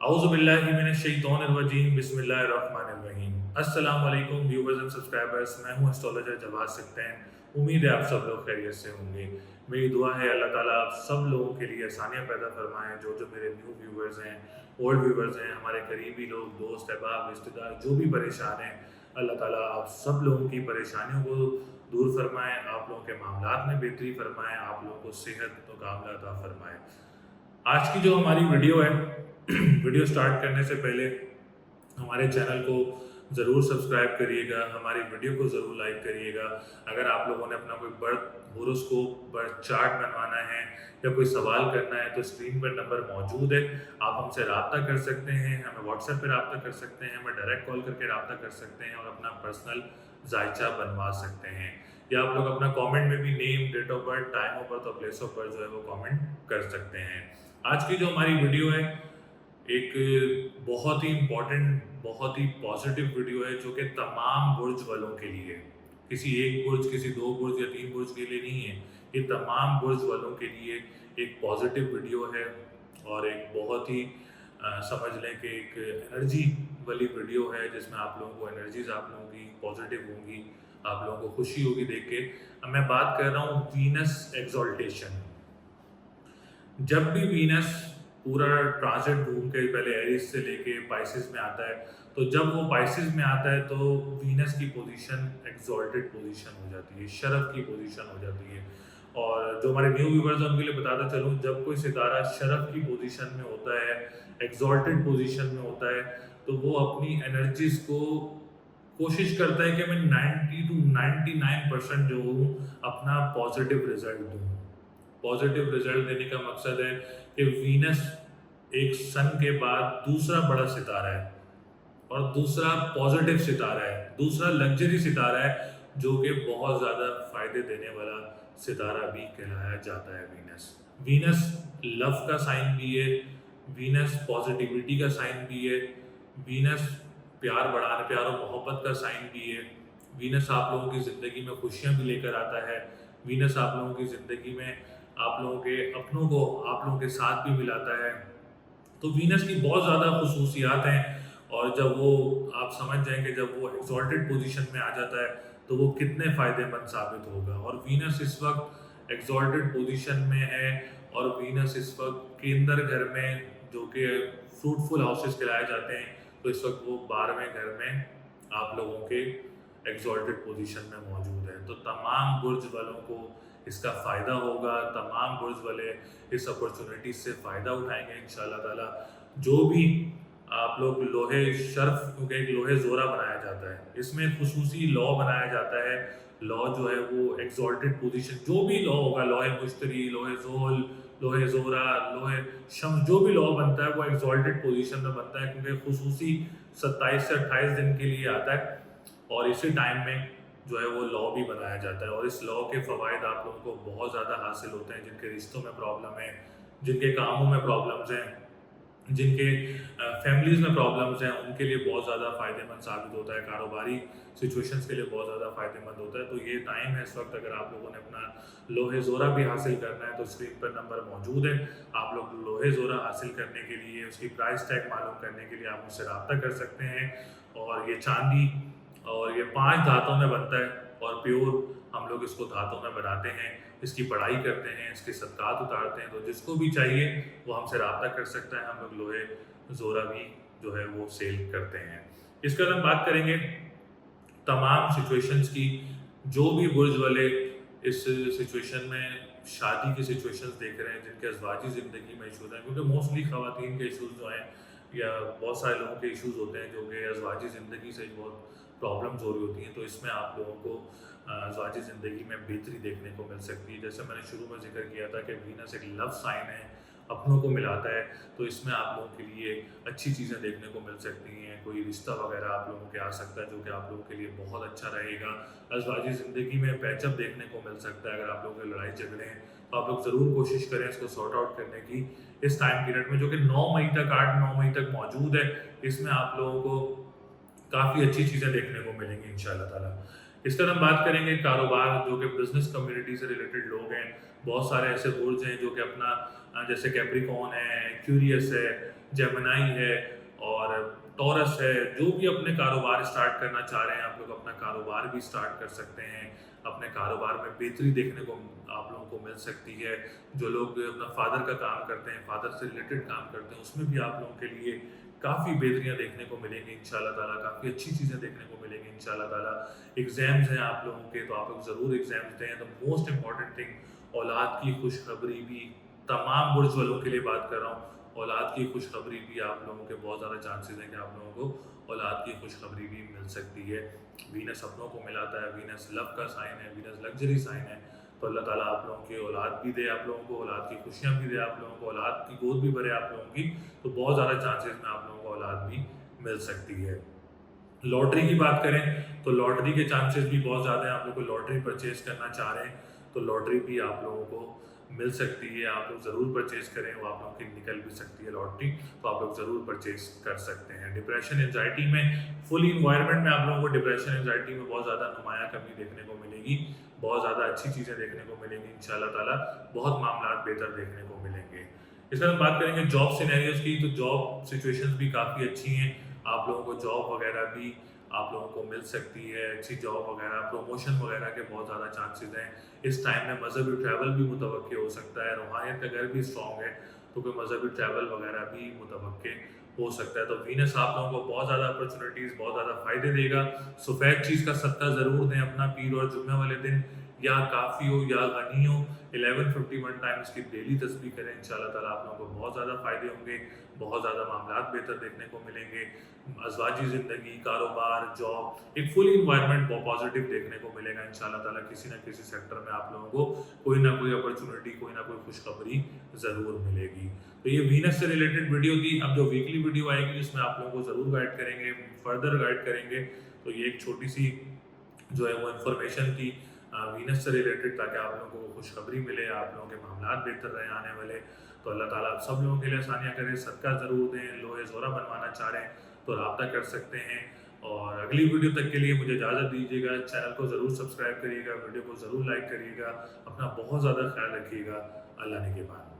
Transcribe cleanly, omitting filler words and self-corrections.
औज़ुबिल्लाहिमिनश्शैतानिर्रजीम बिस्मिल्लाहिर्रहमानिर्रहीम। अस्सलाम वालेकुम व्यूअर्स एंड सब्सक्राइबर्स। मैं हूं एस्ट्रोलॉजर जवाद सिफ्तैन। उम्मीद है आप सब लोग खैरियत से होंगे। मेरी दुआ है अल्लाह ताला आप सब लोगों के लिए आसानियां पैदा फरमाएं। जो जो मेरे न्यू व्यूअर्स हैं, ओल्ड व्यूअर्स हैं, हमारे करीबी लोग, दोस्त, अहबाब, रिश्तेदार जो भी परेशान हैं, अल्लाह ताला आप सब लोगों की परेशानियों को दूर फरमाएं, आप लोगों के मामलात में बेहतरी फरमाएं, आप लोगों को सेहत तो कामला अता फरमाएं। आज की जो हमारी वीडियो है वीडियो स्टार्ट करने से पहले हमारे चैनल को ज़रूर सब्सक्राइब करिएगा, हमारी वीडियो को ज़रूर लाइक करिएगा। अगर आप लोगों ने अपना कोई बर्थ होरोस्कोप, बर्थ चार्ट बनवाना है या कोई सवाल करना है तो स्क्रीन पर नंबर मौजूद है, आप हमसे रब्ता कर सकते हैं, हमें व्हाट्सएप पर रब्ता कर सकते हैं, हमें डायरेक्ट कॉल करके रब्ता कर सकते हैं और अपना पर्सनल जायचा बनवा सकते हैं। या आप लोग अपना कमेंट में भी name, date of birth, time of birth और प्लेस ऑफ बर्थ जो है वो कमेंट कर सकते हैं। आज की जो हमारी वीडियो है एक बहुत ही इम्पोर्टेंट, बहुत ही पॉजिटिव वीडियो है जो कि तमाम बुर्ज वालों के लिए, किसी एक बुर्ज, किसी दो बुर्ज या तीन बुर्ज के लिए नहीं है, ये तमाम बुर्ज वालों के लिए एक पॉजिटिव वीडियो है और एक बहुत ही समझ लें कि एक एनर्जी वाली वीडियो है जिसमें आप लोगों को एनर्जीज आप लोगों की पॉजिटिव होंगी, आप लोगों को खुशी होगी देख के। अब मैं बात कर रहा हूँ वीनस एक्सॉल्टेशन। जब भी वीनस पूरा ट्रांजिट घूम के पहले एरिस से लेके पाइसिस में आता है, तो जब वो पाइसिस में आता है तो वीनस की पोजीशन एक्सॉल्टेड पोजीशन हो जाती है, शरफ की पोजीशन हो जाती है। और जो हमारे न्यू व्यूवर्स हैं उनके लिए बताता चलूँ, जब कोई सितारा शरफ की पोजीशन में होता है, एक्सॉल्टेड पोजीशन में होता है, तो वो अपनी एनर्जीज को कोशिश करता है कि मैं 90 टू 99% जो हूँ अपना पॉजिटिव रिजल्ट दूँ। पॉजिटिव रिजल्ट देने का मकसद है कि वीनस एक सन के बाद दूसरा बड़ा सितारा है और दूसरा पॉजिटिव सितारा है, दूसरा लग्जरी सितारा है जो कि बहुत ज़्यादा फायदे देने वाला सितारा भी कहलाया जाता है वीनस। वीनस लव का साइन भी है, वीनस पॉजिटिविटी का साइन भी है, वीनस प्यार बढ़ाने, प्यार और मोहब्बत का साइन भी है। वीनस आप लोगों की ज़िंदगी में खुशियाँ भी लेकर आता है। वीनस आप लोगों की ज़िंदगी में आप लोगों के अपनों को आप लोगों के साथ भी मिलाता है। तो वीनस की बहुत ज़्यादा खसूसियात हैं और जब वो आप समझ जाएंगे, जब वो एक्सॉल्टेड पोजीशन में आ जाता है तो वो कितने फ़ायदेमंद साबित होगा। और वीनस इस वक्त एक्सॉल्टेड पोजीशन में है और वीनस इस वक्त केंद्र घर में, जो कि फ्रूटफुल हाउसेस कहलाए जाते हैं, तो इस वक्त वो 12वें घर में आप लोगों के एक्सॉल्टेड पोजीशन में मौजूद है। तो तमाम बुर्ज वालों को इसका फ़ायदा होगा, तमाम बुर्ज वाले इस अपॉर्चुनिटी से फ़ायदा उठाएंगे इंशाल्लाह ताला। जो भी आप लोग लोहे शर्फ, क्योंकि एक लोहे ज़ोरा बनाया जाता है, इसमें खुसूसी लॉ बनाया जाता है। लॉ जो है वो एक्सॉल्टेड पोजीशन, जो भी लॉ होगा, लोहे मुश्तरी, लोहे जोल, लोहे ज़ोरा, लोहे शम्स, जो भी लॉ बनता है वो एक्सॉल्टेड पोजीशन में बनता है क्योंकि खुसूसी 27 से 28 दिन के लिए आता है और इसी टाइम में जो है वो लॉ भी बनाया जाता है। और इस लॉ के फ़वाइद आप लोगों को बहुत ज़्यादा हासिल होते हैं। जिनके रिश्तों में प्रॉब्लम है, जिनके कामों में प्रॉब्लम्स हैं, जिनके फैमिलीज़ में प्रॉब्लम्स हैं, उनके लिए बहुत ज़्यादा फ़ायदेमंद साबित होता है। कारोबारी सिचुएशंस के लिए बहुत ज़्यादा फ़ायदेमंद होता है। तो ये टाइम है इस वक्त, अगर आप लोगों ने अपना लोहे ज़ोरा भी हासिल करना है तो स्क्रीन पर नंबर मौजूद है। आप लोग लोहे ज़ोरा हासिल करने के लिए, उसकी प्राइस टैग मालूम करने के लिए आप मुझसे रब्ता कर सकते हैं। और ये चांदी और ये 5 धातों में बनता है और प्योर हम लोग इसको धातों में बनाते हैं, इसकी पढ़ाई करते हैं, इसके सदक़ात उतारते हैं। तो जिसको भी चाहिए वो हमसे रब्ता कर सकता है। हम लोग लोहे ज़ोरा भी जो है वो सेल करते हैं। इसके बाद हम बात करेंगे तमाम सिचुएशंस की। जो भी बुर्ज वाले इस सिचुएशन में शादी की सिचुएशंस देख रहे हैं, जिनके अज़वाजी ज़िंदगी में इशूज़ हैं, क्योंकि मोस्टली ख़वातीन के इशूज़ जो हैं या बहुत सारे लोगों के इशूज़ होते हैं जो कि अज़वाजी ज़िंदगी से बहुत प्रॉब्लम्स हो रही होती हैं, तो इसमें आप लोगों को ज़ाती ज़िंदगी में बेहतरी देखने को मिल सकती है। जैसे मैंने शुरू में जिक्र किया था कि वीनस एक लव साइन है, अपनों को मिलाता है, तो इसमें आप लोगों के लिए अच्छी चीज़ें देखने को मिल सकती हैं। कोई रिश्ता वगैरह आप लोगों के आ सकता है जो कि आप लोगों के लिए बहुत अच्छा रहेगा। अज़वाजी ज़िंदगी में पैचअप देखने को मिल सकता है। अगर आप लोगों के लड़ाई झगड़े हैं तो आप लोग ज़रूर कोशिश करें इसको सॉर्ट आउट करने की इस टाइम पीरियड में, जो कि 9 मई तक, 8-9 मई तक मौजूद है। इसमें आप लोगों को काफ़ी अच्छी चीज़ें देखने को मिलेंगी इंशाल्लाह ताला। इस तरह हम बात करेंगे कारोबार जो कि बिजनेस कम्युनिटी से रिलेटेड लोग हैं। बहुत सारे ऐसे बुर्ज हैं जो कि अपना जैसे कैप्रिकॉन है, एक्यूरियस है, जेमिनी है और टॉरस है, जो भी अपने कारोबार स्टार्ट करना चाह रहे हैं आप लोग अपना कारोबार भी स्टार्ट कर सकते हैं। अपने कारोबार में बेहतरी देखने को आप लोगों को मिल सकती है। जो लोग अपना फादर का काम करते हैं, फादर से रिलेटेड काम करते हैं, उसमें भी आप लोगों के लिए काफ़ी बेहतरियाँ देखने को मिलेंगी इंशाल्लाह ताला, काफ़ी अच्छी चीज़ें देखने को मिलेंगी इंशाल्लाह ताला। एग्ज़ाम्स हैं आप लोगों के, तो आप लोग ज़रूर एग्ज़ाम्स दें। द मोस्ट इम्पॉर्टेंट थिंग, औलाद की खुशखबरी भी, तमाम बुर्ज वालों के लिए बात कर रहा हूँ, औलाद की खुशखबरी भी आप लोगों के बहुत ज़्यादा चांसेस हैं कि आप लोगों को औलाद की खुशखबरी भी मिल सकती है। वीनस सपनों को मिलाता है, वीनस लव का साइन है, वीनस लग्जरी साइन है। तो अल्लाह ताला आप लोगों की औलाद भी दे, आप लोगों को औलाद की खुशियाँ भी दे, आप लोगों को औलाद की गोद भी भरे आप लोगों की। तो बहुत ज़्यादा चांसेस में आप लोगों को औलाद भी मिल सकती है। लॉटरी की बात करें तो लॉटरी के चांसेस भी बहुत ज़्यादा हैं। आप लोग को लॉटरी परचेज करना चाह रहे हैं तो लॉटरी भी आप लोगों को मिल सकती है। आप लोग ज़रूर परचेज करें, वो आप लोगों की निकल भी सकती है लॉटरी, तो आप लोग ज़रूर परचेज कर सकते हैं। डिप्रेशन एंजाइटी में, फुल इन्वायरमेंट में आप लोगों को डिप्रेशन एंजाइटी में बहुत ज़्यादा नुमाया कमी देखने को मिलेगी। बहुत ज़्यादा अच्छी चीज़ें देखने को मिलेंगी इंशाल्लाह ताला, बहुत मामला बेहतर देखने को मिलेंगे। इस तरह हम बात करेंगे जॉब सिनेरियोज की, तो जॉब सिचुएशंस भी काफ़ी अच्छी हैं। आप लोगों को जॉब वगैरह भी आप लोगों को मिल सकती है, अच्छी जॉब वगैरह, प्रमोशन वगैरह के बहुत ज़्यादा चांसेस हैं। इस टाइम में मज़हबी ट्रैवल भी मुतवक्के हो सकता है। रूहानियत का घर भी स्ट्रॉन्ग है, तो कोई मज़हबी ट्रैवल वगैरह भी मुतवक्के हो सकता है। तो वीनस आप लोगों को बहुत ज़्यादा अपॉर्चुनिटीज़, बहुत ज़्यादा फ़ायदे देगा। सफ़ेद चीज़ का सदका ज़रूर दें अपना पीर और जुम्मे वाले दिन, या काफ़ी हो या गनी हो। 1151 टाइम्स की डेली तस्बीह करें, इंशाल्लाह ताला आप लोगों को बहुत ज़्यादा फ़ायदे होंगे, बहुत ज़्यादा मामलात बेहतर देखने को मिलेंगे। अज़वाजी ज़िंदगी, कारोबार, जॉब, एक फुल इन्वायरमेंट पॉजिटिव देखने को मिलेगा इंशाल्लाह ताला। किसी न किसी सेक्टर में आप लोगों को कोई ना कोई अपॉर्चुनिटी, कोई ना कोई खुशखबरी ज़रूर मिलेगी। तो ये वीनस से रिलेटेड वीडियो थी। अब जो वीकली वीडियो आएगी जिसमें आप लोगों को ज़रूर गाइड करेंगे, फर्दर गाइड करेंगे। तो ये एक छोटी सी जो है वो इन्फॉर्मेशन थी वीनस से रिलेटेड, ताकि आप लोगों को खुशखबरी मिले, आप लोगों के मामलात बेहतर रहे आने वाले। तो अल्लाह ताला आप सब लोगों के लिए आसानियाँ करें, सदका ज़रूर दें। लोहे ज़ोरा बनवाना चाह रहे हैं तो रब्ता कर सकते हैं। और अगली वीडियो तक के लिए मुझे इजाज़त दीजिएगा। चैनल को ज़रूर सब्सक्राइब करिएगा, वीडियो को ज़रूर लाइक करिएगा। अपना बहुत ज़्यादा ख्याल रखिएगा। अल्लाह ने के बाद।